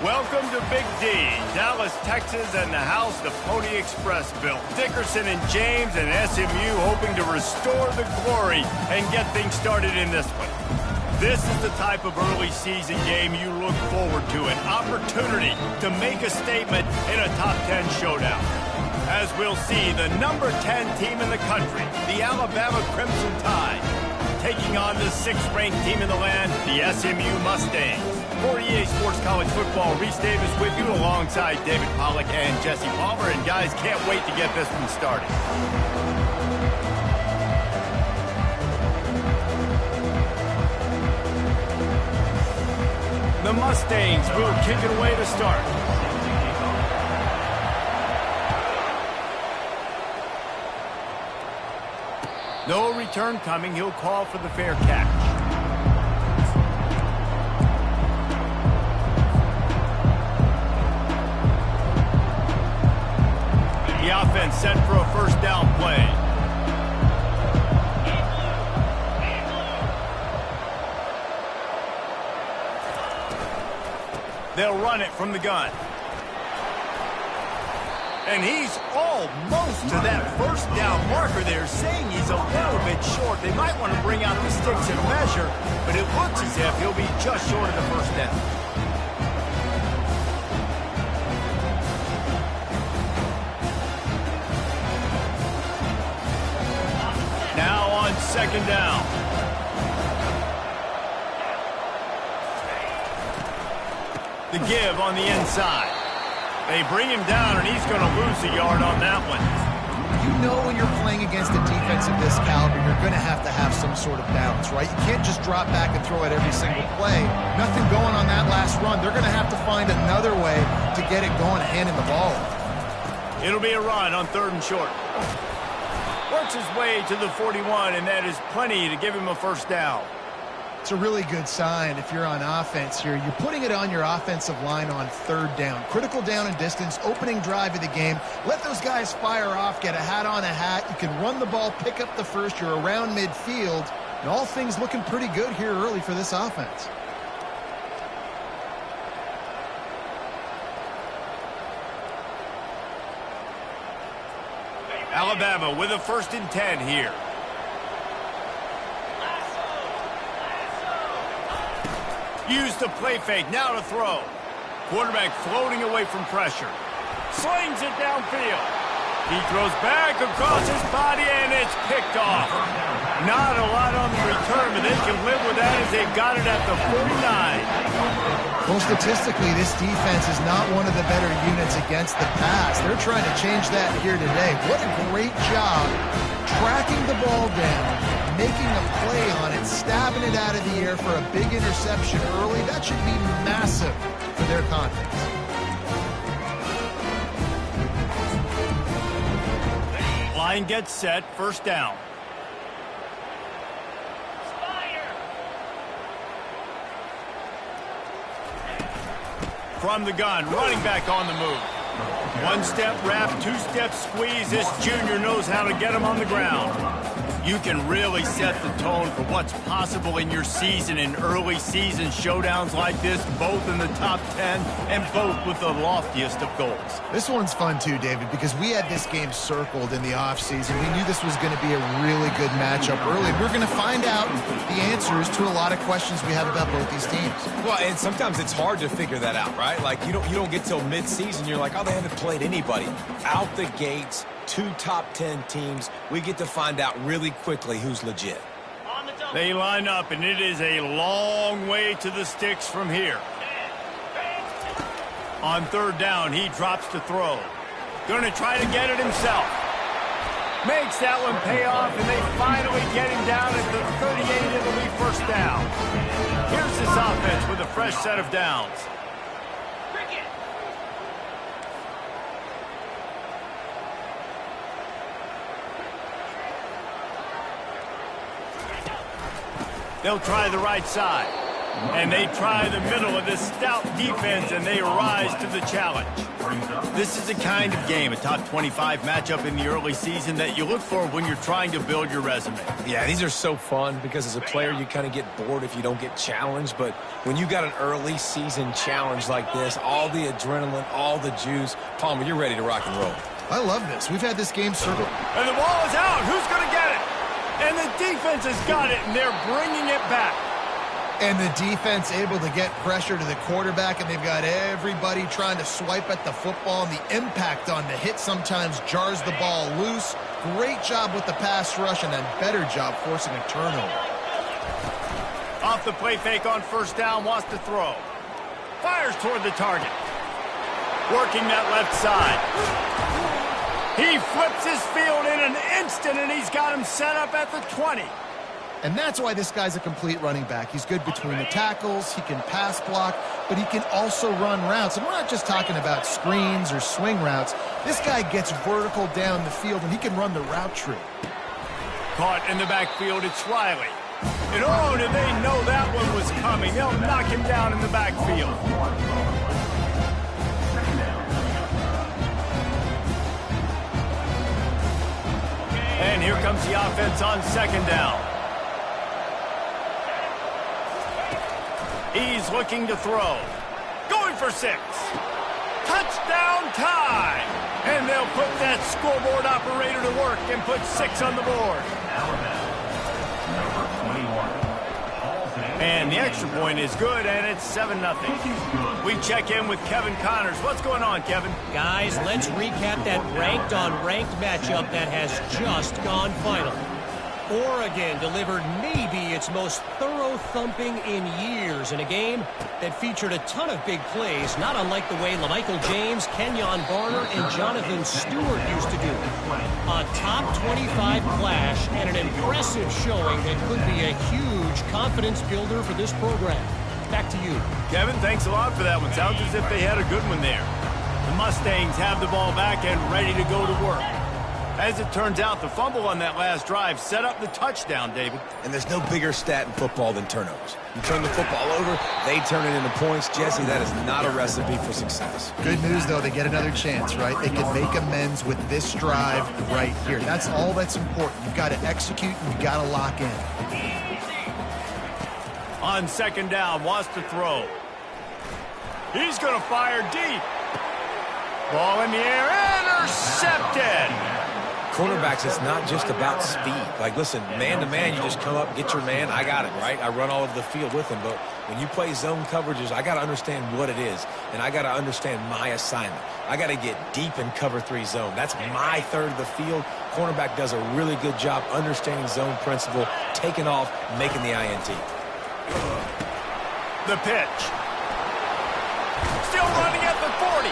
Welcome to Big D, Dallas, Texas, and the house the Pony Express built. Dickerson and James and SMU hoping to restore the glory and get things started in this one. This is the type of early season game you look forward to, an opportunity to make a statement in a top 10 showdown. As we'll see, the number 10 team in the country, the Alabama Crimson Tide, taking on the 6th-ranked team in the land, the SMU Mustangs. For EA Sports College Football, Reese Davis with you alongside David Pollack and Jesse Palmer. And guys, can't wait to get this one started. The Mustangs will kick it away to start. No return coming. He'll call for the fair catch. The offense set for a first down play. They'll run it from the gun. And he's almost to that first down marker there, saying he's a little bit short. They might want to bring out the sticks and measure, but it looks as if he'll be just short of the first down. Now on second down. The give on the inside. They bring him down, and he's going to lose a yard on that one. You know when you're playing against a defense of this caliber, you're going to have some sort of balance, right? You can't just drop back and throw it every single play. Nothing going on that last run. They're going to have to find another way to get it going, handing the ball. It'll be a run on 3rd and short. Works his way to the 41, and that is plenty to give him a first down. It's a really good sign if you're on offense here. You're putting it on your offensive line on 3rd down. Critical down and distance, opening drive of the game. Let those guys fire off, get a hat on a hat. You can run the ball, pick up the first. You're around midfield. And all things looking pretty good here early for this offense. Alabama with a 1st and 10 here. Use the play fake, now to throw. Quarterback floating away from pressure. Slings it downfield. He throws back across his body, and it's picked off. Not a lot on the return, but they can live with that as they've got it at the 49. Well, statistically, this defense is not one of the better units against the pass. They're trying to change that here today. What a great job tracking the ball down, making a play on it, stabbing it out of the air for a big interception early. That should be massive for their confidence. Line gets set, first down. From the gun, running back on the move. 1-step wrap, 2-step squeeze. This junior knows how to get him on the ground. You can really set the tone for what's possible in your season in early season showdowns like this, both in the top 10 and both with the loftiest of goals. This one's fun too, David, because we had this game circled in the offseason. We knew this was going to be a really good matchup early. We're going to find out the answers to a lot of questions we have about both these teams. Well, and sometimes it's hard to figure that out, right? Like you don't get till mid-season, you're like, oh, they haven't played anybody. Out the gates, 2 top 10 teams. We get to find out really quickly who's legit. They line up, and it is a long way to the sticks from here. On 3rd down, he drops to throw. Going to try to get it himself. Makes that one pay off, and they finally get him down at the 38. It'll be first down. Here's this offense with a fresh set of downs. They'll try the right side. And they try the middle of this stout defense, and they rise to the challenge. This is the kind of game, a top 25 matchup in the early season, that you look for when you're trying to build your resume. Yeah, these are so fun because as a player, you kind of get bored if you don't get challenged. But when you got an early season challenge like this, all the adrenaline, all the juice, Palmer, you're ready to rock and roll. I love this. We've had this game circled. And the ball is out. Who's going to get it? And the defense has got it, and they're bringing it back. And the defense able to get pressure to the quarterback, and they've got everybody trying to swipe at the football, and the impact on the hit sometimes jars the ball loose. Great job with the pass rush, and a better job forcing a turnover. Off the play fake on first down, wants to throw. Fires toward the target. Working that left side. He flips his field in an instant, and he's got him set up at the 20. And that's why this guy's a complete running back. He's good between the tackles, he can pass block, but he can also run routes. And we're not just talking about screens or swing routes. This guy gets vertical down the field, and he can run the route tree. Caught in the backfield, it's Riley. And oh, did they know that one was coming. They'll knock him down in the backfield. And here comes the offense on second down. He's looking to throw. Going for 6. Touchdown time! And they'll put that scoreboard operator to work and put 6 on the board. And the extra point is good, and it's 7-0. We check in with Kevin Connors. What's going on, Kevin? Guys, let's recap that ranked-on-ranked matchup that has just gone final. Oregon delivered maybe its most thorough thumping in years in a game that featured a ton of big plays, not unlike the way LaMichael James, Kenyon Barner, and Jonathan Stewart used to do. A top 25 clash and an impressive showing that could be a huge confidence builder for this program. Back to you. Kevin, thanks a lot for that one. Sounds as if they had a good one there. The Mustangs have the ball back and ready to go to work. As it turns out, the fumble on that last drive set up the touchdown, David. And there's no bigger stat in football than turnovers. You turn the football over, they turn it into points. Jesse, that is not a recipe for success. Good news, though, they get another chance, right? They can make amends with this drive right here. That's all that's important. You've got to execute, and you've got to lock in. On second down, wants to throw. He's going to fire deep. Ball in the air, intercepted. Quarterbacks, it's not just about speed. Like, listen, man-to-man, you just come up, get your man, I got it, right? I run all over the field with him. But when you play zone coverages, I got to understand what it is, and I got to understand my assignment. I got to get deep in cover 3 zone. That's my third of the field. Cornerback does a really good job understanding zone principle, taking off, making the INT. The pitch. Still running at the 40.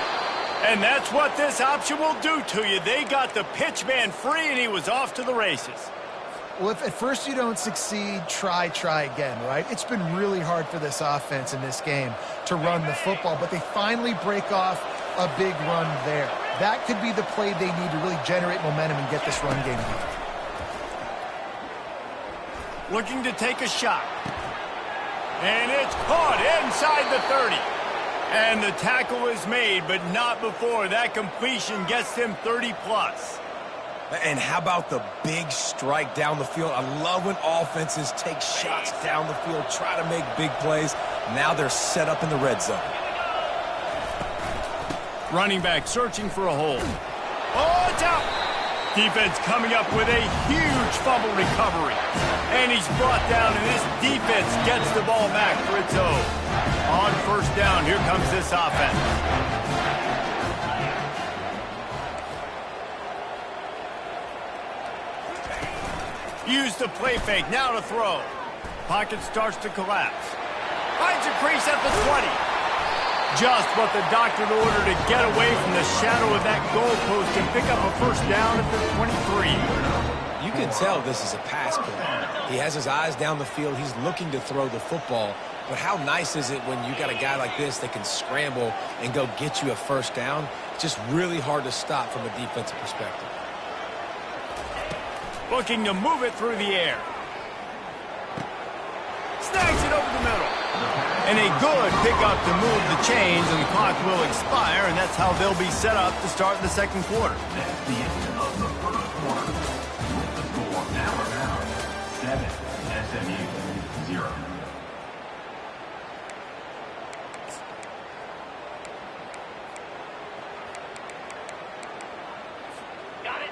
And that's what this option will do to you. They got the pitch man free, and he was off to the races. Well, if at first you don't succeed, try again, right? It's been really hard for this offense in this game to run the football, but they finally break off a big run there. That could be the play they need to really generate momentum and get this run game going. Looking to take a shot. And it's caught inside the 30. And the tackle is made, but not before. That completion gets him 30+. And how about the big strike down the field? I love when offenses take shots down the field, try to make big plays. Now they're set up in the red zone. Running back searching for a hole. Oh, it's out. Defense coming up with a huge fumble recovery. And he's brought down, and this defense gets the ball back for its own. On first down, here comes this offense. Use the play fake, now to throw. Pocket starts to collapse. Finds a crease at the 20. Just what the doctor ordered to get away from the shadow of that goalpost and pick up a first down at the 23. You can tell this is a pass play. He has his eyes down the field. He's looking to throw the football. But how nice is it when you got a guy like this that can scramble and go get you a first down? It's just really hard to stop from a defensive perspective. Looking to move it through the air. Snags it over the middle. And a good pickup to move the chains, and the clock will expire, and that's how they'll be set up to start the second quarter. That's the end of the first quarter. With the score now around 7, SMU 0.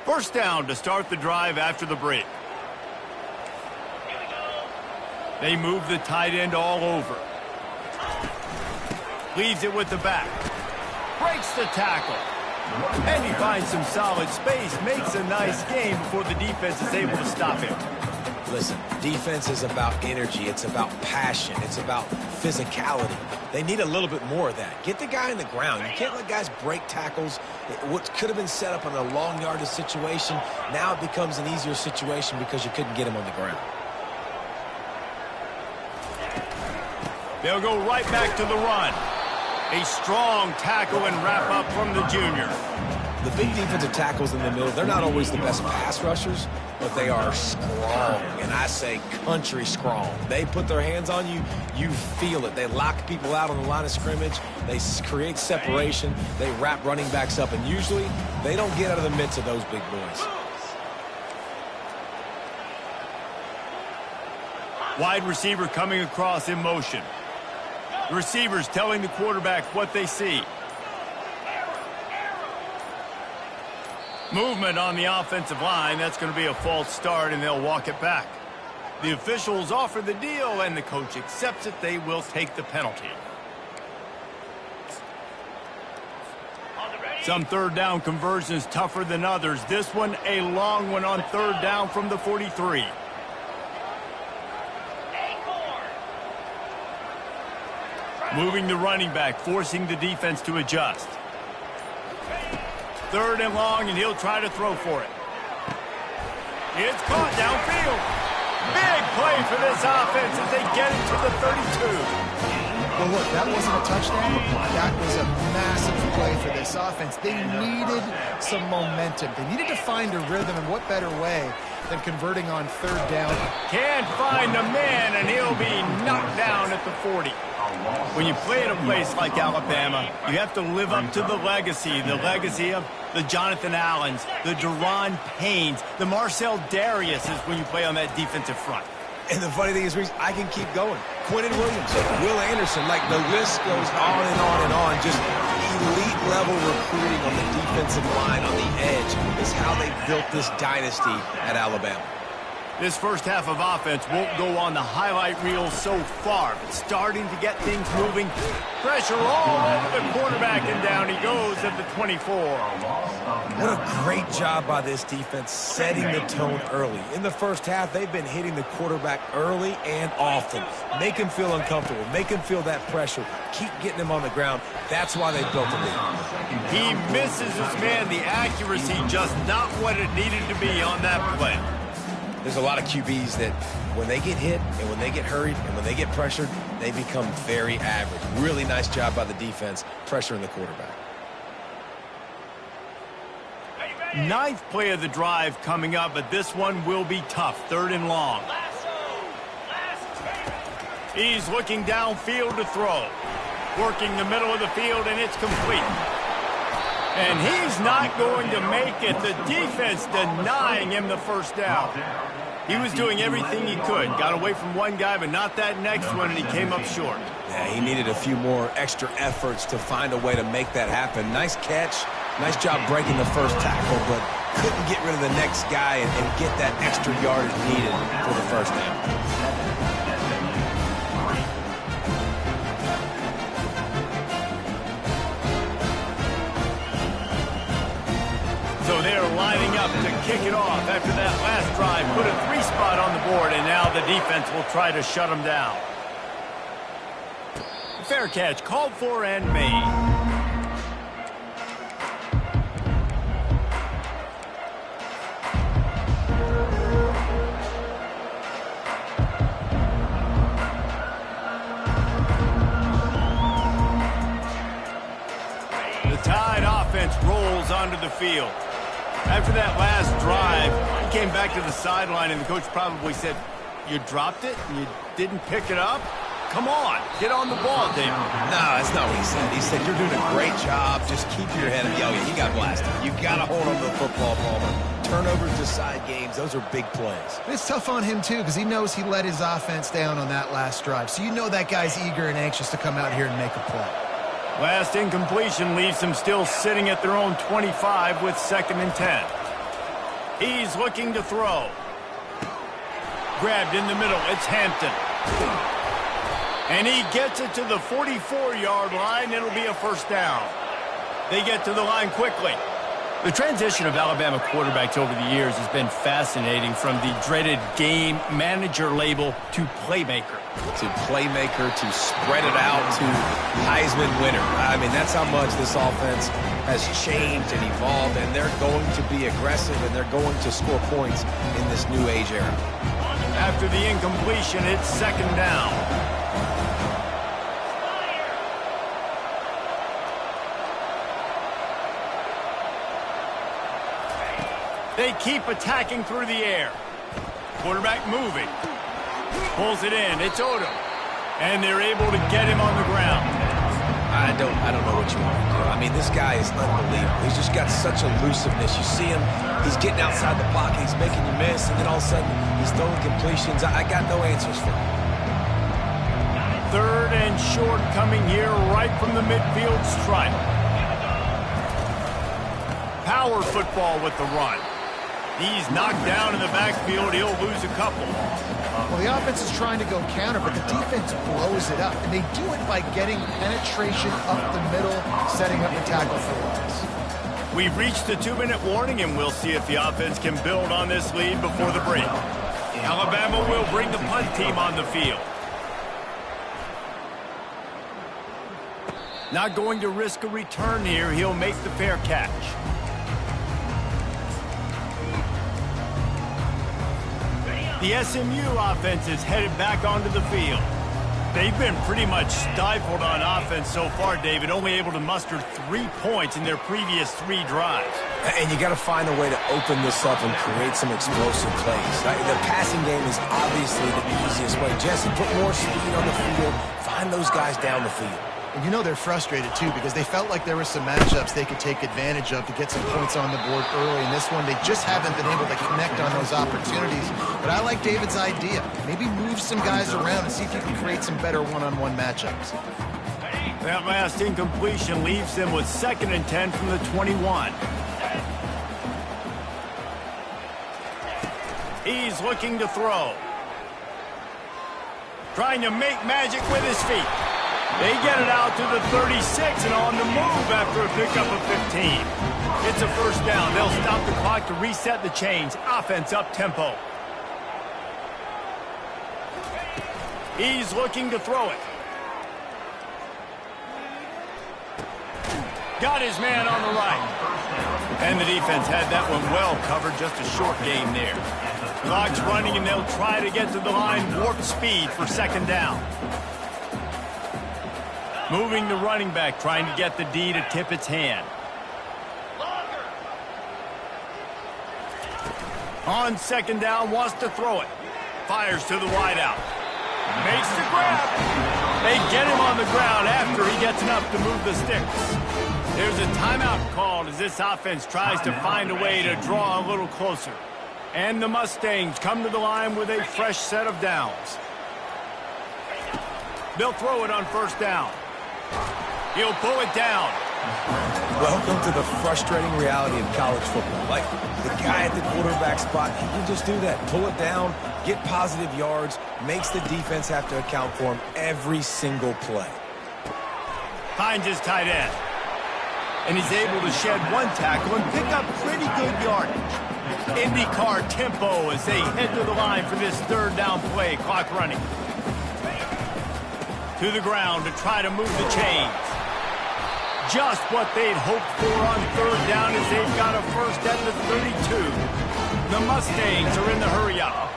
First down to start the drive after the break. They move the tight end all over. Leaves it with the back. Breaks the tackle. And he finds some solid space. Makes a nice game before the defense is able to stop him. Listen, defense is about energy. It's about passion. It's about physicality. They need a little bit more of that. Get the guy in the ground. You can't let guys break tackles. What could have been set up in a long yardage situation, now it becomes an easier situation because you couldn't get him on the ground. They'll go right back to the run. A strong tackle and wrap up from the junior. The big defensive tackles in the middle, they're not always the best pass rushers, but they are strong, and I say country strong. They put their hands on you, you feel it. They lock people out on the line of scrimmage. They create separation. They wrap running backs up, and usually they don't get out of the midst of those big boys. Wide receiver coming across in motion. The receiver's telling the quarterback what they see. Movement on the offensive line. That's going to be a false start, and they'll walk it back. The officials offer the deal, and the coach accepts it. They will take the penalty. Some third down conversions tougher than others. This one, a long one on third down from the 43. Moving the running back, forcing the defense to adjust. Third and long, and he'll try to throw for it. It's caught downfield. Big play for this offense as they get it to the 32. Well, look, that wasn't a touchdown. That was a massive play for this offense. They needed some momentum. They needed to find a rhythm, and what better way than converting on third down. Can't find a man, and he'll be knocked down at the 40. When you play at a place like Alabama, you have to live up to the legacy of the Jonathan Allens, the Deron Paynes, the Marcel Dariuses when you play on that defensive front. And the funny thing is, Reese, I can keep going. Quentin Williams, Will Anderson, like the list goes on and on and on. Just elite level recruiting on the defensive line, on the edge, is how they built this dynasty at Alabama. This first half of offense won't go on the highlight reel so far, but starting to get things moving. Pressure all over the quarterback, and down he goes at the 24. What a great job by this defense setting the tone early. In the first half, they've been hitting the quarterback early and often. Make him feel uncomfortable. Make him feel that pressure. Keep getting him on the ground. That's why they built the lead. He misses his man. The accuracy just not what it needed to be on that play. There's a lot of QBs that when they get hit and when they get hurried and when they get pressured, they become very average. Really nice job by the defense pressuring the quarterback. Ninth play of the drive coming up, but this one will be tough. Third and long. He's looking downfield to throw. Working the middle of the field, and it's complete. And he's not going to make it. The defense denying him the first down. He was doing everything he could. Got away from one guy, but not that next one, and he came up short. Yeah, he needed a few more extra efforts to find a way to make that happen. Nice catch. Nice job breaking the first tackle, but couldn't get rid of the next guy and get that extra yardage needed for the first down. So they're lining up to kick it off after that last drive. Put a 3-spot on the board, and now the defense will try to shut them down. Fair catch called for and made. The Tide offense rolls onto the field. After that last drive, he came back to the sideline, and the coach probably said, "You dropped it? You didn't pick it up?" Come on, get on the ball, David. No, that's not what he said. He said, you're doing a great job. Just keep your head up. Oh, yeah, he got blasted. You got to hold on to the football, Palmer. Turnovers decide games. Those are big plays. It's tough on him, too, because he knows he let his offense down on that last drive. So you know that guy's eager and anxious to come out here and make a play. Last incompletion leaves them still sitting at their own 25 with 2nd and 10. He's looking to throw. Grabbed in the middle. It's Hampton. And he gets it to the 44-yard line. It'll be a first down. They get to the line quickly. The transition of Alabama quarterbacks over the years has been fascinating, from the dreaded game manager label to playmaker. To playmaker, to spread it out, to Heisman winner. I mean, that's how much this offense has changed and evolved, and they're going to be aggressive, and they're going to score points in this new age era. After the incompletion, it's 2nd down. They keep attacking through the air. Quarterback moving. Pulls it in. It's Odom. And they're able to get him on the ground. I don't know what you want to do. I mean, this guy is unbelievable. He's just got such elusiveness. You see him, he's getting outside the pocket, he's making you miss, and then all of a sudden, he's throwing completions. I got no answers for him. 3rd and short coming here right from the midfield stripe. Power football with the run. He's knocked down in the backfield. He'll lose a couple. Well, the offense is trying to go counter, but the defense blows it up. And they do it by getting penetration up the middle, setting up the tackle for loss. We've reached the 2-minute warning, and we'll see if the offense can build on this lead before the break. Alabama will bring the punt team on the field. Not going to risk a return here. He'll make the fair catch. The SMU offense is headed back onto the field. They've been pretty much stifled on offense so far, David, only able to muster 3 points in their previous 3 drives. And you got to find a way to open this up and create some explosive plays. The passing game is obviously the easiest way. Jesse, put more speed on the field. Find those guys down the field. And you know they're frustrated, too, because they felt like there were some matchups they could take advantage of to get some points on the board early. In this one, they just haven't been able to connect on those opportunities. But I like David's idea. Maybe move some guys around and see if you can create some better one-on-one matchups. That last incompletion leaves them with 2nd and 10 from the 21. He's looking to throw. Trying to make magic with his feet. They get it out to the 36 and on the move after a pickup of 15. It's a first down. They'll stop the clock to reset the chains. Offense up tempo. He's looking to throw it. Got his man on the right. And the defense had that one well covered. Just a short game there. Clock's running, and they'll try to get to the line. Warp speed for 2nd down. Moving the running back, trying to get the D to tip its hand. On 2nd down, wants to throw it. Fires to the wideout. Makes the grab. They get him on the ground after he gets enough to move the sticks. There's a timeout called as this offense tries to find a way to draw a little closer. And the Mustangs come to the line with a fresh set of downs. They'll throw it on 1st down. He'll pull it down. Welcome to the frustrating reality of college football. Like, the guy at the quarterback spot, he can just do that. Pull it down, get positive yards, makes the defense have to account for him every single play. Finds his tight end. And he's able to shed 1 tackle and pick up pretty good yardage. IndyCar tempo as they head to the line for this 3rd down play. Clock running. To the ground to try to move the chains. Just what they'd hoped for on 3rd down as they've got a first at the 32. The Mustangs are in the hurry-up.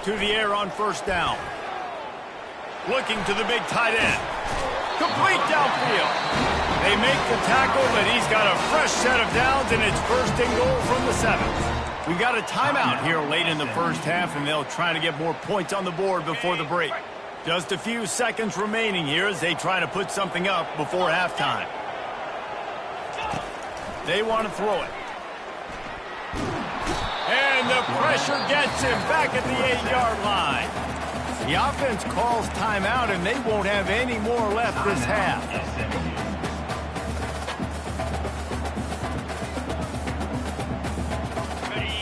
To the air on 1st down. Looking to the big tight end. Complete downfield. They make the tackle, but he's got a fresh set of downs, and it's 1st and goal from the 7th. We've got a timeout here late in the first half, and they'll try to get more points on the board before the break. Just a few seconds remaining here as they try to put something up before halftime. They want to throw it. And the pressure gets him back at the 8-yard line. The offense calls timeout, and they won't have any more left this half.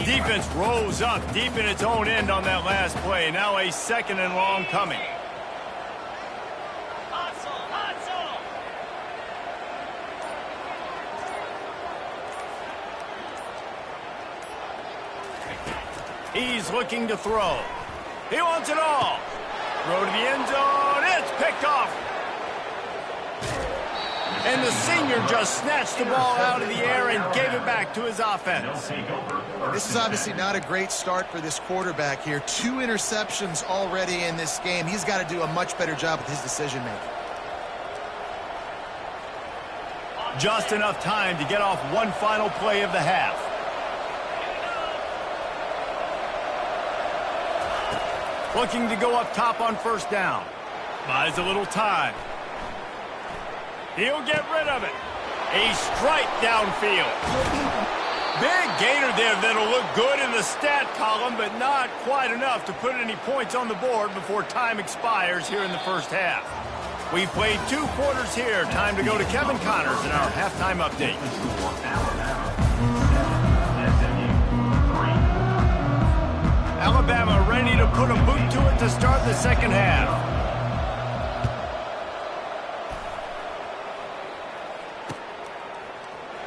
Defense rose up deep in its own end on that last play. Now a 2nd and long coming. He's looking to throw. He wants it all. Throw to the end zone. It's picked off. And the senior just snatched the ball out of the air and gave it back to his offense. This is obviously not a great start for this quarterback here. 2 interceptions already in this game. He's got to do a much better job with his decision-making. Just enough time to get off one final play of the half. Looking to go up top on 1st down. Buys a little time. He'll get rid of it. A strike downfield. Big gainer there that'll look good in the stat column, but not quite enough to put any points on the board before time expires here in the first half. We played 2 quarters here. Time to go to Kevin Connors in our halftime update. Alabama ready to put a boot to it to start the second half.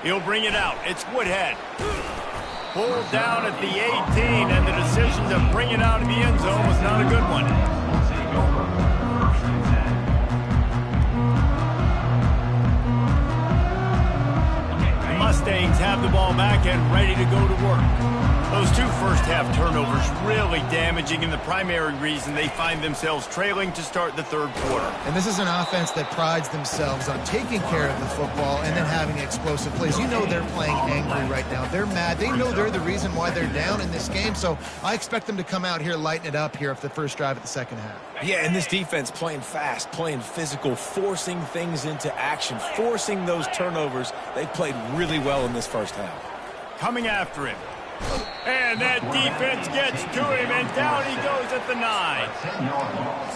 He'll bring it out. It's Woodhead. Pulled down at the 18, and the decision to bring it out of the end zone was not a good one. The Mustangs have the ball back and ready to go to work. Those 2 first-half turnovers really damaging, and the primary reason they find themselves trailing to start the 3rd quarter. And this is an offense that prides themselves on taking care of the football and then having explosive plays. You know they're playing angry right now. They're mad. They know they're the reason why they're down in this game, so I expect them to come out here, lighten it up here for the first drive of the second half. Yeah, and this defense playing fast, playing physical, forcing things into action, forcing those turnovers. They played really well in this first half. Coming after him. And that defense gets to him, and down he goes at the 9.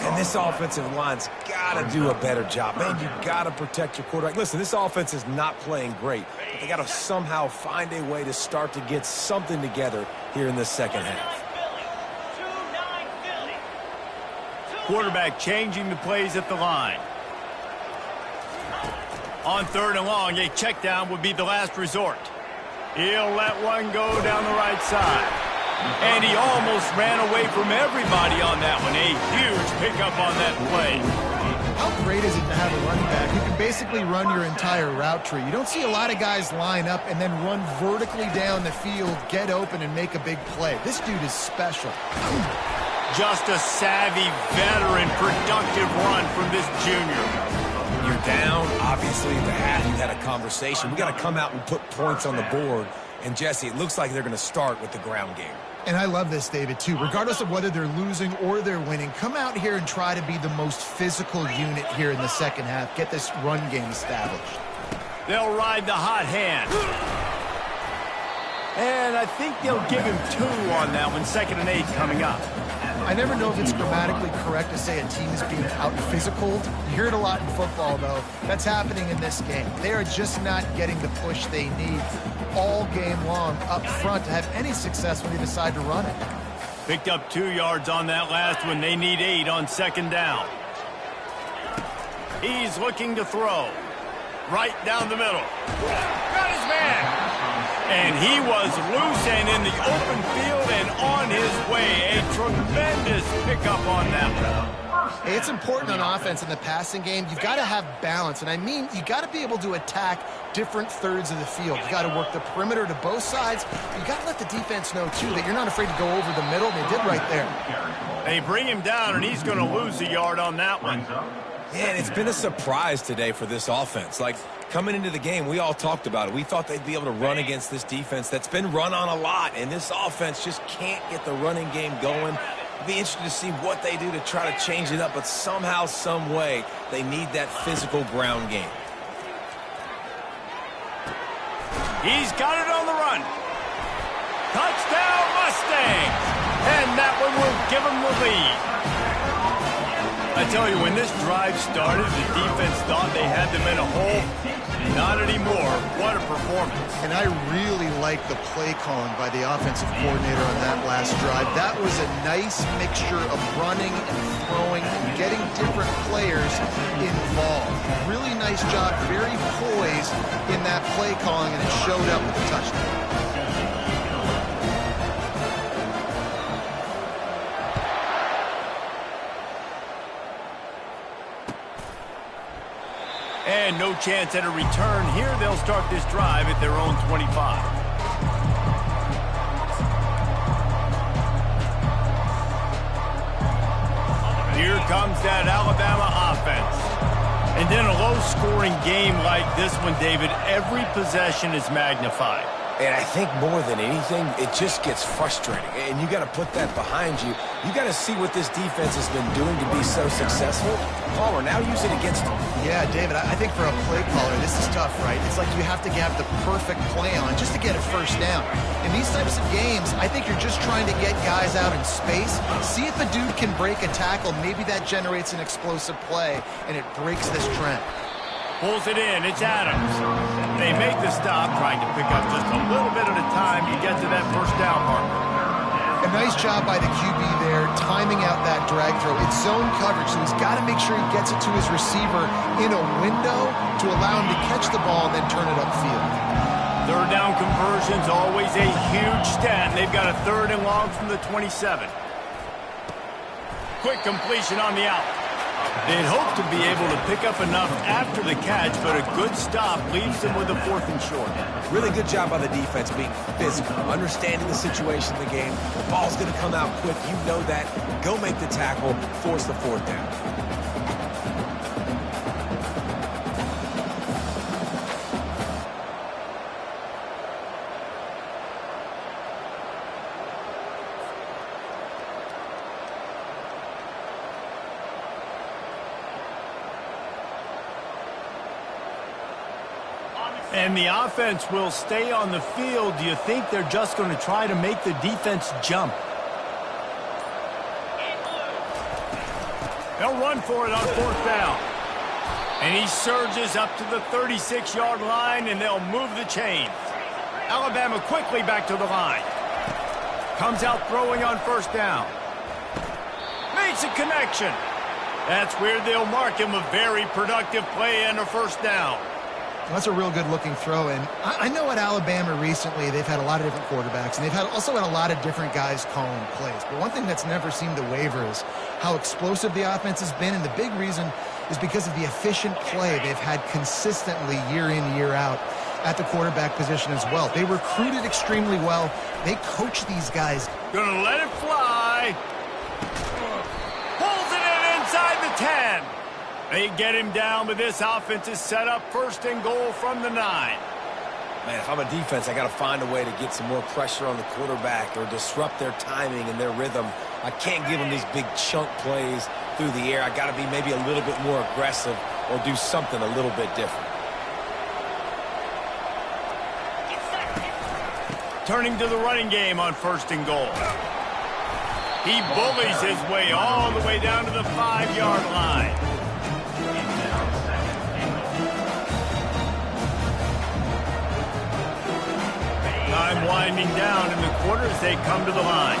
And this offensive line's got to do a better job. Man, you've got to protect your quarterback. Listen, this offense is not playing great, but they got to somehow find a way to start to get something together here in this second half. Quarterback changing the plays at the line. On 3rd and long, a check down would be the last resort. He'll let one go down the right side. And he almost ran away from everybody on that one. A huge pickup on that play. How great is it to have a running back? You can basically run your entire route tree. You don't see a lot of guys line up and then run vertically down the field, get open, and make a big play. This dude is special. Just a savvy, veteran, productive run from this junior. You're down, obviously, at the half. You had a conversation. We got to come out and put points on the board. And, Jesse, it looks like they're going to start with the ground game. And I love this, David, too. Regardless of whether they're losing or they're winning, come out here and try to be the most physical unit here in the second half. Get this run game established. They'll ride the hot hand. And I think they'll give him 2 on that one. 2nd and 8 coming up. I never know if it's grammatically correct to say a team is being out-physicaled. You hear it a lot in football, though. That's happening in this game. They are just not getting the push they need all game long up front to have any success when they decide to run it. Picked up 2 yards on that last one. They need 8 on 2nd down. He's looking to throw. Right down the middle. Got his man. And he was loose and in the open field and on his way. A tremendous pickup on that one. Hey, it's important on offense in the passing game. You've got to have balance. And I mean, you got to be able to attack different thirds of the field. You got to work the perimeter to both sides. You got to let the defense know, too, that you're not afraid to go over the middle. They did right there. They bring him down, and he's going to lose a yard on that one. Yeah, and it's been a surprise today for this offense. Like, coming into the game, we all talked about it. We thought they'd be able to run against this defense that's been run on a lot, and this offense just can't get the running game going. It'd be interesting to see what they do to try to change it up, but somehow, some way, they need that physical ground game. He's got it on the run. Touchdown, Mustangs! And that one will give them the lead. I tell you, when this drive started, the defense thought they had them in a hole. Not anymore. What a performance. And I really like the play calling by the offensive coordinator on that last drive. That was a nice mixture of running and throwing and getting different players involved. Really nice job, very poised in that play calling, and it showed up with the touchdown. And no chance at a return here. They'll start this drive at their own 25. Here comes that Alabama offense. And in a low-scoring game like this one, David, every possession is magnified. And I think more than anything, it just gets frustrating. And you got to put that behind you. You got to see what this defense has been doing to be so successful. Palmer, now use it against them. Yeah, David, I think for a play caller, this is tough, right? It's like you have to have the perfect play on just to get a first down. In these types of games, I think you're just trying to get guys out in space, see if a dude can break a tackle. Maybe that generates an explosive play, and it breaks this trend. Pulls it in. It's Adams. They make the stop, trying to pick up just a little bit at a time to get to that first down marker. A nice job by the QB there, timing out that drag throw. It's zone coverage, so he's got to make sure he gets it to his receiver in a window to allow him to catch the ball and then turn it upfield. Third down conversion's always a huge stat. They've got a 3rd and long from the 27. Quick completion on the out. They'd hope to be able to pick up enough after the catch, but a good stop leaves them with a 4th and short. Really good job by the defense being physical, understanding the situation in the game. The ball's going to come out quick. You know that. Go make the tackle, force the 4th down. And the offense will stay on the field. Do you think they're just going to try to make the defense jump? They'll run for it on 4th down. And he surges up to the 36-yard line, and they'll move the chains. Alabama quickly back to the line. Comes out throwing on 1st down. Makes a connection. That's where they'll mark him a very productive play and a 1st down. That's a real good-looking throw, and I know at Alabama recently they've had a lot of different quarterbacks, and they've also had a lot of different guys calling plays. But one thing that's never seemed to waver is how explosive the offense has been, and the big reason is because of the efficient play they've had consistently year in, year out at the quarterback position as well. They recruited extremely well. They coach these guys. Gonna let it fly. Pulls it in inside the 10. They get him down, but this offense is set up 1st and goal from the 9. Man, if I'm a defense, I got to find a way to get some more pressure on the quarterback or disrupt their timing and their rhythm. I can't give them these big chunk plays through the air. I got to be maybe a little bit more aggressive or do something a little bit different. Turning to the running game on 1st and goal. He bullies his way all the way down to the 5-yard line. Time winding down in the quarter as they come to the line.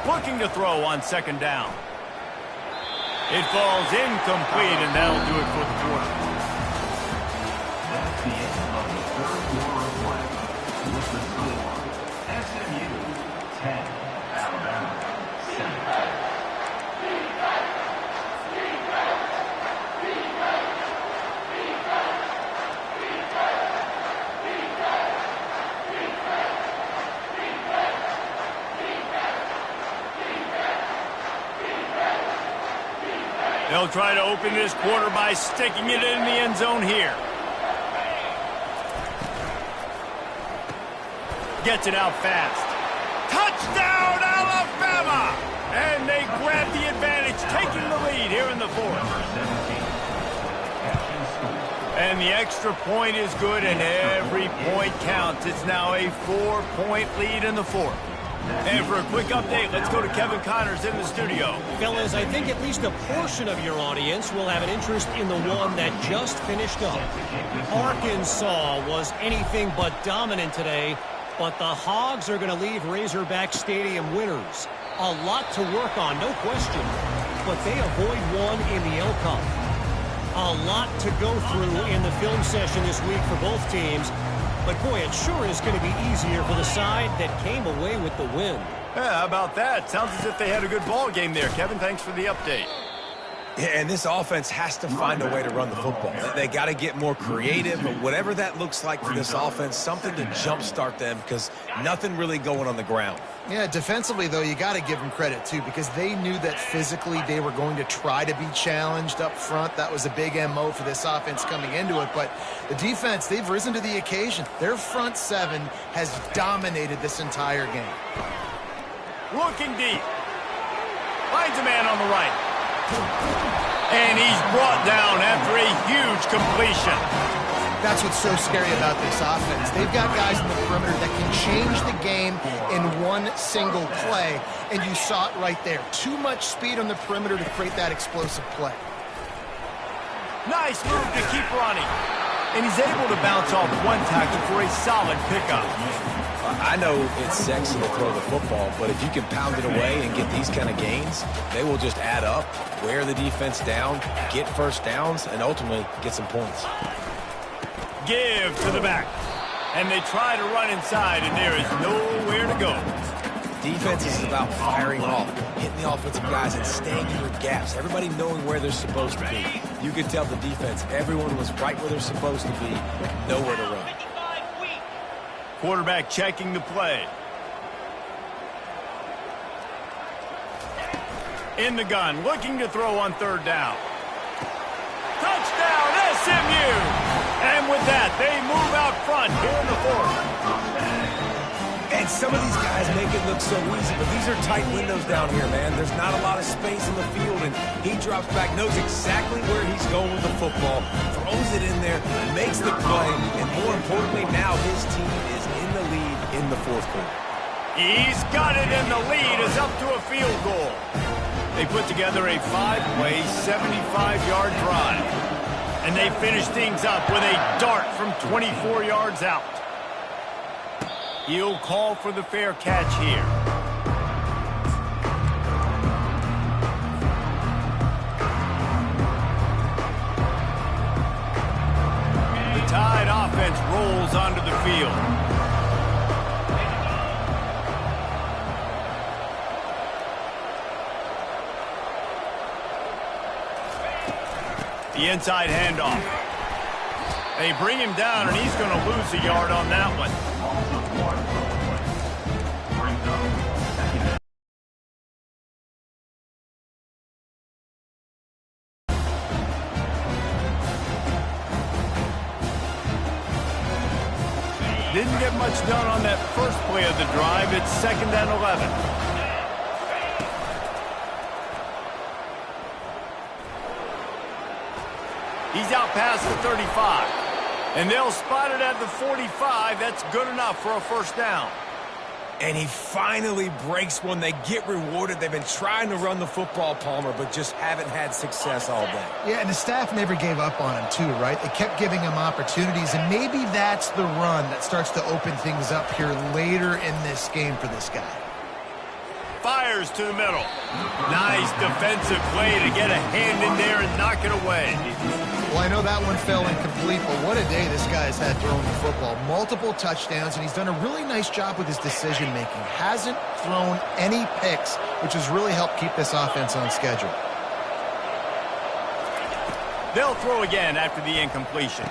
Looking to throw on 2nd down. It falls incomplete, and that'll do it for the quarter. That's the end of the 3rd quarter of play. With the score, SMU 10, Alabama 7. They'll try to open this quarter by sticking it in the end zone here. Gets it out fast. Touchdown, Alabama! And they grab the advantage, taking the lead here in the fourth. And the extra point is good, and every point counts. It's now a 4-point lead in the fourth. And for a quick update, let's go to Kevin Connors in the studio. Fellas, I think at least a portion of your audience will have an interest in the one that just finished up. Arkansas was anything but dominant today, but the Hogs are going to leave Razorback Stadium winners. A lot to work on, no question, but they avoid one in the L Cup. A lot to go through in the film session this week for both teams. But, boy, it sure is going to be easier for the side that came away with the win. Yeah, how about that? Sounds as if they had a good ball game there. Kevin, thanks for the update. Yeah, and this offense has to find a way to run the football. They got to get more creative, but whatever that looks like for this offense, something to jumpstart them because nothing really going on the ground. Yeah, defensively, though, you got to give them credit, too, because they knew that physically they were going to try to be challenged up front. That was a big MO for this offense coming into it. But the defense, they've risen to the occasion. Their front seven has dominated this entire game. Looking deep. Finds a man on the right. And he's brought down after a huge completion. That's what's so scary about this offense. They've got guys in the perimeter that can change the game in one single play, and you saw it right there. Too much speed on the perimeter to create that explosive play. Nice move to keep running. And he's able to bounce off one tackle for a solid pickup. I know it's sexy to throw the football, but if you can pound it away and get these kind of gains, they will just add up, wear the defense down, get first downs, and ultimately get some points. Give to the back. And they try to run inside, and there is nowhere to go. Defense is about firing off, hitting the offensive guys and staying in your gaps, everybody knowing where they're supposed to be. You could tell the defense, everyone was right where they're supposed to be, nowhere to run. Quarterback checking the play. In the gun, looking to throw on third down. Touchdown, SMU! And with that, they move out front here in the fourth. And some of these guys make it look so easy, but these are tight windows down here, man. There's not a lot of space in the field, and he drops back, knows exactly where he's going with the football, throws it in there, makes the play, and more importantly, now his team is in the lead in the fourth quarter. He's got it, and the lead is up to a field goal. They put together a 5-play, 75-yard drive, and they finish things up with a dart from 24 yards out. He'll call for the fair catch here. The Tide offense rolls onto the field. The inside handoff. They bring him down, and he's going to lose a yard on that one. Didn't get much done on that first play of the drive. It's 2nd and 11. He's out past the 35. And they'll spot it at the 45. That's good enough for a first down. And he finally breaks one. They get rewarded. They've been trying to run the football, Palmer, but just haven't had success all day. Yeah, and the staff never gave up on him, too, right? They kept giving him opportunities, and maybe that's the run that starts to open things up here later in this game for this guy. Fires to the middle. Nice defensive play to get a hand in there and knock it away. Well, I know that one fell incomplete, but what a day this guy's had throwing the football. Multiple touchdowns, and he's done a really nice job with his decision-making. Hasn't thrown any picks, which has really helped keep this offense on schedule. They'll throw again after the incompletion.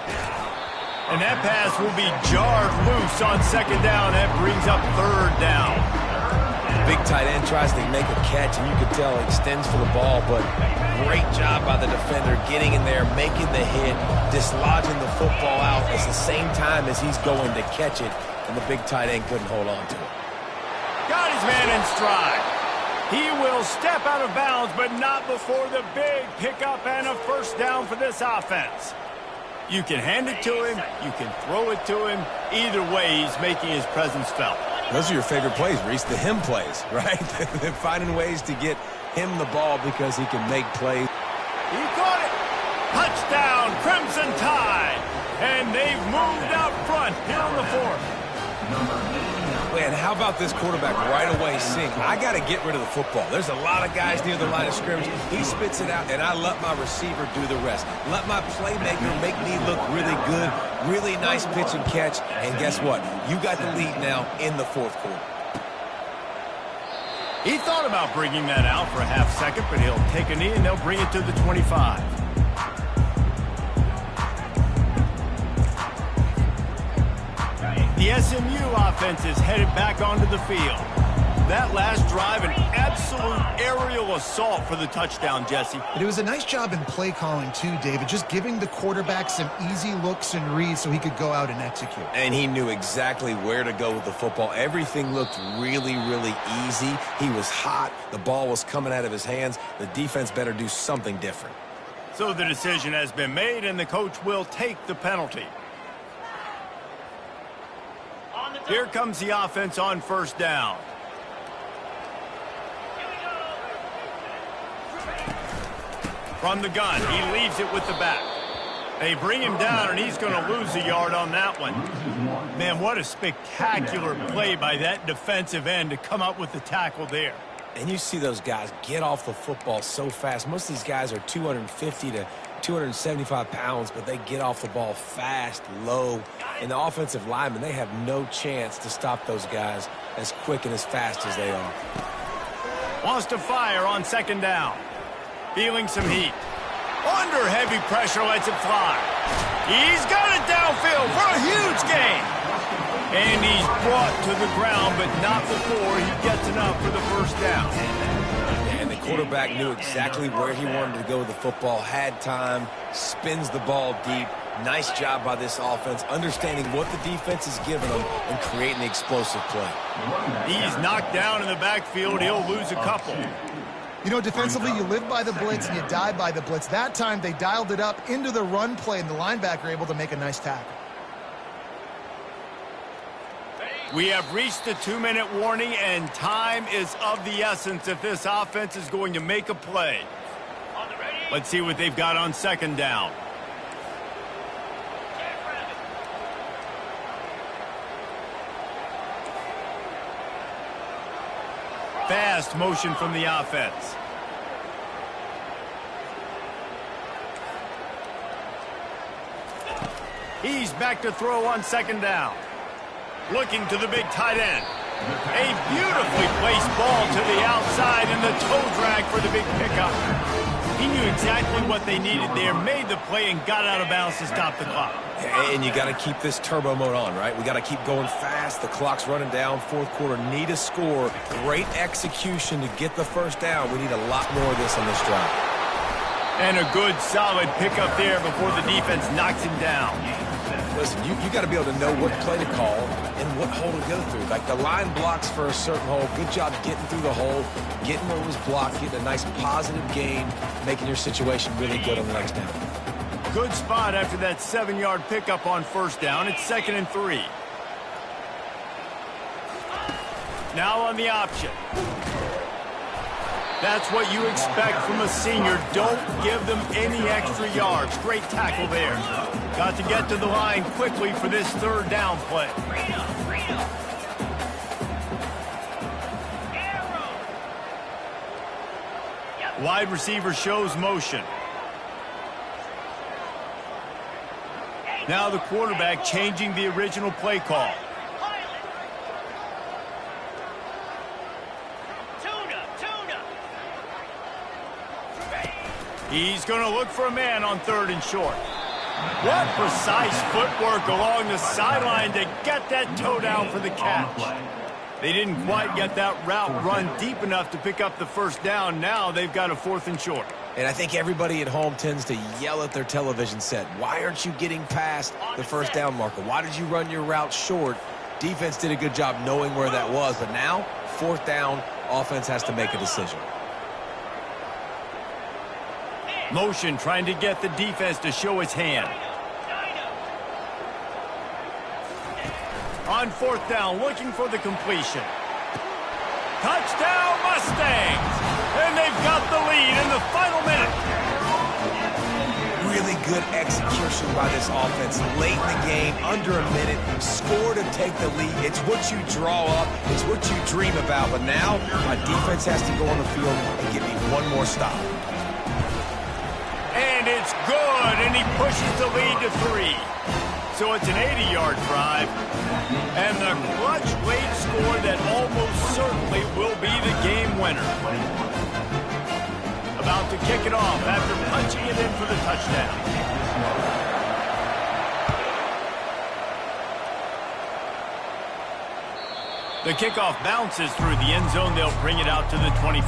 And that pass will be jarred loose on 2nd down. That brings up 3rd down. big tight end tries to make a catch, and you can tell he extends for the ball, but great job by the defender getting in there, making the hit, dislodging the football out at the same time as he's going to catch it, and the big tight end couldn't hold on to it. Got his man in stride. He will step out of bounds, but not before the big pickup and a first down for this offense. You can hand it to him, you can throw it to him. Either way, he's making his presence felt. Those are your favorite plays, Reese, the him plays, right? They're finding ways to get him the ball because he can make plays. He caught it. Touchdown, Crimson Tide. And they've moved out front here in the fourth. Man, how about this quarterback right away seeing, I got to get rid of the football. There's a lot of guys near the line of scrimmage. He spits it out, and I let my receiver do the rest. Let my playmaker make me look really good. Really nice pitch and catch. And guess what? You got the lead now in the fourth quarter. He thought about bringing that out for a half second, but he'll take a knee, and they'll bring it to the 25. The SMU offense is headed back onto the field. That last drive, an absolute aerial assault for the touchdown, Jesse. It was a nice job in play calling too, David, just giving the quarterback some easy looks and reads so he could go out and execute. And he knew exactly where to go with the football. Everything looked really, really easy. He was hot. The ball was coming out of his hands. The defense better do something different. So the decision has been made, and the coach will take the penalty. Here comes the offense on first down. From the gun, he leaves it with the back. They bring him down, and he's going to lose a yard on that one. Man, what a spectacular play by that defensive end to come up with the tackle there. And you see those guys get off the football so fast. Most of these guys are 250 to 275 pounds, but they get off the ball fast, low. And the offensive linemen, they have no chance to stop those guys as quick and as fast as they are. Wants to fire on second down. Feeling some heat. Under heavy pressure, lets it fly. He's got it downfield for a huge gain. And he's brought to the ground, but not before he gets enough for the first down. And the quarterback knew exactly where he wanted to go with the football, had time, spins the ball deep. Nice job by this offense, understanding what the defense is giving them and creating the explosive play. He's knocked down in the backfield. He'll lose a couple. You know, defensively, you live by the blitz and you die by the blitz. That time, they dialed it up into the run play, and the linebacker able to make a nice tackle. We have reached the 2-minute warning, and time is of the essence if this offense is going to make a play. Let's see what they've got on second down. Fast motion from the offense. He's back to throw on second down. Looking to the big tight end. A beautifully placed ball to the outside, and the toe drag for the big pickup. He knew exactly what they needed there, made the play, and got out of bounds to stop the clock. And you got to keep this turbo mode on, right? We got to keep going fast. The clock's running down. Fourth quarter, need a score. Great execution to get the first down. We need a lot more of this on this drive. And a good, solid pickup there before the defense knocks him down. Listen, you got to be able to know what play to call and what hole to go through. Like the line blocks for a certain hole. Good job getting through the hole, getting what was blocked, getting a nice positive gain, making your situation really good on the next down. Good spot after that 7-yard pickup on first down. It's 2nd and 3. Now on the option. That's what you expect from a senior. Don't give them any extra yards. Great tackle there. Got to get to the line quickly for this third down play. Wide receiver shows motion. Now the quarterback changing the original play call. He's going to look for a man on 3rd and short. What precise footwork along the sideline to get that toe down for the catch. They didn't quite get that route run deep enough to pick up the first down. Now they've got a 4th and short. And I think everybody at home tends to yell at their television set. Why aren't you getting past the first down marker? Why did you run your route short? Defense did a good job knowing where that was. But now, 4th down, offense has to make a decision. Motion trying to get the defense to show its hand. On 4th down, looking for the completion. Touchdown Mustangs! And they've got the lead in the final minute. Really good execution by this offense. Late in the game, under a minute, score to take the lead. It's what you draw up. It's what you dream about. But now, my defense has to go on the field and give me one more stop. And it's good, and he pushes the lead to 3. So it's an 80-yard drive. And the clutch late score that almost certainly will be the game winner. About to kick it off after punching it in for the touchdown. The kickoff bounces through the end zone. They'll bring it out to the 25.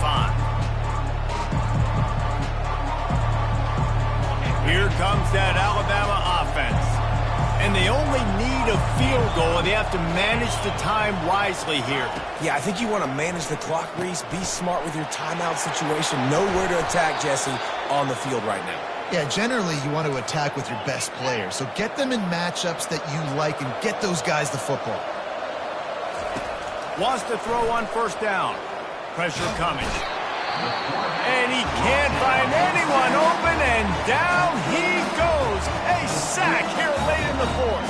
Here comes that Alabama offense. And they only need a field goal, and they have to manage the time wisely here. Yeah, I think you want to manage the clock, Reese. Be smart with your timeout situation. Know where to attack, Jesse, on the field right now. Yeah, generally you want to attack with your best players. So get them in matchups that you like and get those guys the football. Wants to throw on 1st down. Pressure coming. And he can't find anyone open, and down he goes. A sack here late in the 4th.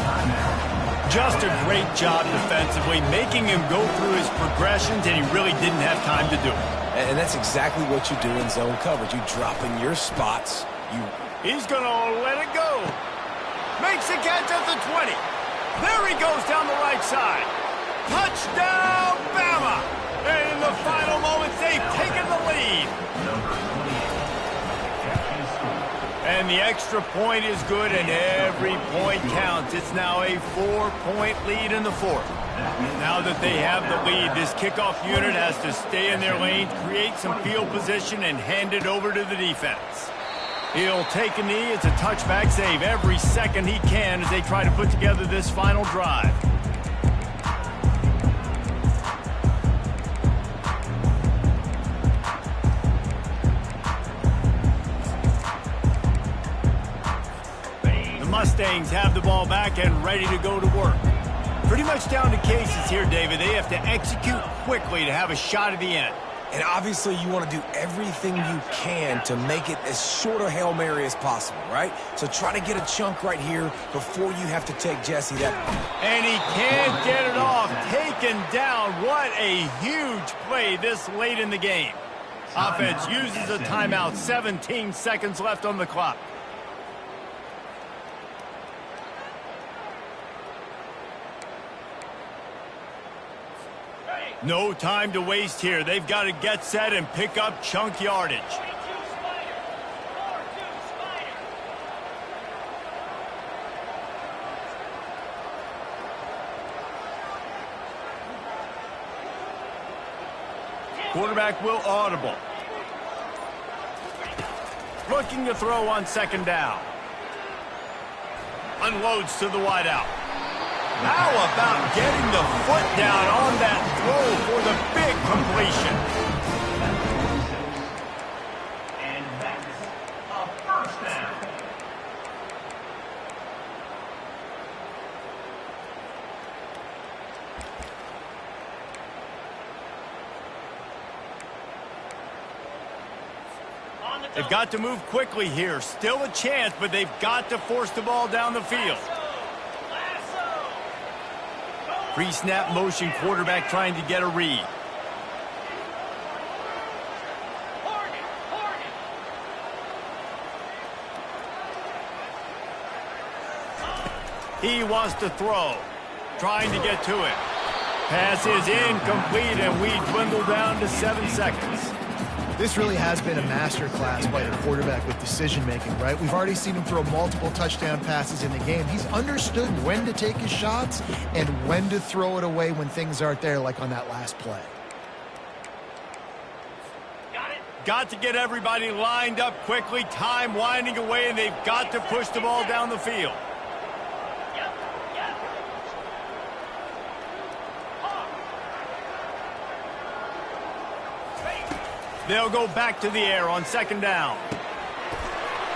Just a great job defensively, making him go through his progressions, and he really didn't have time to do it. And that's exactly what you do in zone coverage. You drop in your spots. He's going to let it go. Makes the catch at the 20. There he goes down the right side. Touchdown, Bama! And in the final moments, they've taken the lead. And the extra point is good, and every point counts. It's now a 4-point lead in the 4th. Now that they have the lead, this kickoff unit has to stay in their lane, create some field position, and hand it over to the defense. He'll take a knee. It's a touchback save every second he can as they try to put together this final drive. Mustangs have the ball back and ready to go to work. Pretty much down to cases here, David. They have to execute quickly to have a shot at the end. And obviously you want to do everything you can to make it as short a Hail Mary as possible, right? So try to get a chunk right here before you have to take Jesse that. And he can't get it off. Taken down. What a huge play this late in the game. Offense uses a timeout. 17 seconds left on the clock. No time to waste here. They've got to get set and pick up chunk yardage. Quarterback will audible. Looking to throw on 2nd down. Unloads to the wideout. How about getting the foot down on that throw for the big completion? And that's a 1st down. They've got to move quickly here. Still a chance, but they've got to force the ball down the field. Pre-snap motion, quarterback trying to get a read. He wants to throw. Trying to get to it. Pass is incomplete, and we dwindle down to 7 seconds. This really has been a masterclass by the quarterback with decision-making, right? We've already seen him throw multiple touchdown passes in the game. He's understood when to take his shots and when to throw it away when things aren't there, like on that last play. Got to get everybody lined up quickly. Time winding away, and they've got to push the ball down the field. They'll go back to the air on second down.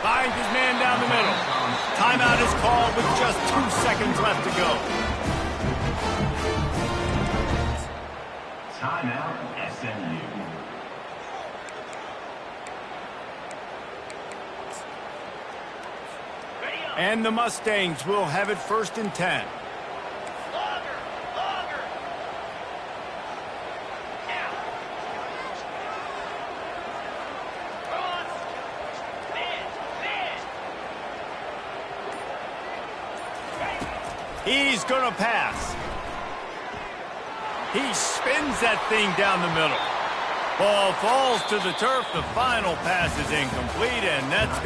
Finds his man down the middle. Timeout is called with just 2 seconds left to go. Timeout, SMU. And the Mustangs will have it 1st and 10. He's going to pass. He spins that thing down the middle. Ball falls to the turf. The final pass is incomplete, and that's